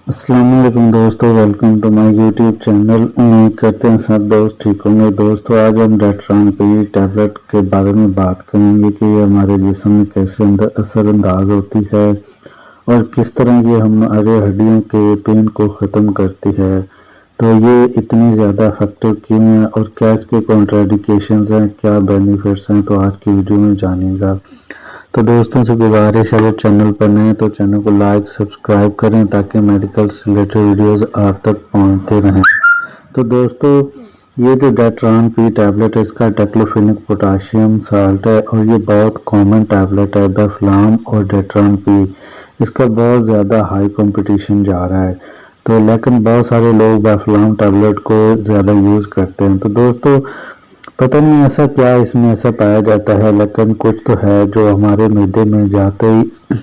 السلام علیکم دوستو، welcome to my YouTube channel. امید کرتے ہیں سب دوست ٹھیک ہوں گے۔ دوستو آج ہم ڈیٹران پی ٹیبلٹ کے بارے میں بات کریں گے کہ یہ ہمارے جسم میں کیسے اثر انداز ہوتی ہے اور کس طرح یہ ہمارے ہڈیوں کے پین کو ختم کرتی ہے۔ تو یہ اتنی زیادہ افیکٹو کیوں ہے اور کیا اس کے کنٹراڈیکیشنز ہیں، کیا بینیفٹس ہیں، تو آج کی ویڈیو میں جانیں گا۔ تو دوستوں سے گزارش ہے، اگر چینل پر نئے تو چینل کو لائک سبسکرائب کریں تاکہ میڈیکل سے ریلیٹڈ ویڈیوز آپ تک پہنچتے رہیں۔ تو دوستو یہ جو ڈیٹران پی ٹیبلٹ ہے، اس کا ڈیکلوفینک پوٹاشیم سالٹ ہے اور یہ بہت کامن ٹیبلٹ ہے۔ بیفلام اور ڈیٹران پی اس کا بہت زیادہ ہائی کمپٹیشن جا رہا ہے، تو لیکن بہت سارے لوگ بیفلام ٹیبلٹ کو زیادہ یوز کرتے ہیں۔ تو دوستو پتہ نہیں ایسا کیا اس میں ایسا پایا جاتا ہے، لیکن کچھ تو ہے جو ہمارے معدے میں جاتے ہی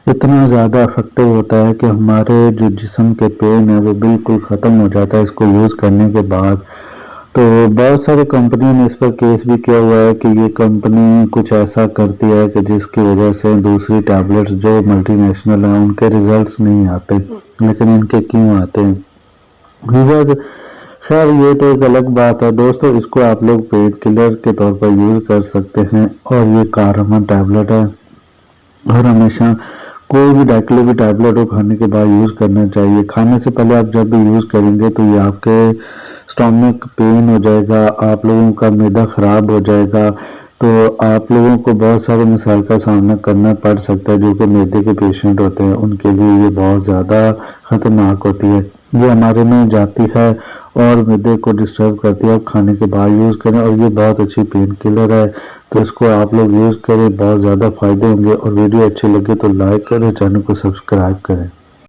اتنا زیادہ افیکٹو ہوتا ہے کہ ہمارے جو جسم کے پین ہے وہ بالکل ختم ہو جاتا ہے اس کو یوز کرنے کے بعد۔ تو بہت سارے کمپنیوں نے اس پر کیس بھی کیا ہوا ہے کہ یہ کمپنی کچھ ایسا کرتی ہے کہ جس کی وجہ سے دوسری ٹیبلٹس جو ملٹی نیشنل ہیں ان کے ریزلٹس نہیں آتے، لیکن ان کے کیوں آتے ہیں؟ خیر یہ تو ایک الگ بات ہے دوستو۔ اس کو آپ لوگ پین کلر کے طور پر یوز کر سکتے ہیں اور یہ کارامن ٹیبلٹ ہے اور ہمیشہ کوئی بھی ڈائکلو ٹیبلٹ کو کھانے کے بعد یوز کرنا چاہیے۔ کھانے سے پہلے آپ جب بھی یوز کریں گے تو یہ آپ کے سٹامک پین ہو جائے گا، آپ لوگوں کا معدہ خراب ہو جائے گا، تو آپ لوگوں کو بہت سارے مسائل کا سامنا کرنا پڑ سکتا ہے۔ جو کہ معدے کے پیشنٹ ہوتے ہیں ان کے لیے یہ بہت زیادہ خطرناک ہوتی ہے، یہ ہمارے میں جاتی ہے اور معدے کو ڈسٹرب کرتی ہے۔ آپ کھانے کے بعد یوز کریں اور یہ بہت اچھی پین کلر ہے، تو اس کو آپ لوگ یوز کریں، بہت زیادہ فائدے ہوں گے۔ اور ویڈیو اچھی لگے تو لائک کریں، چینل کو سبسکرائب کریں۔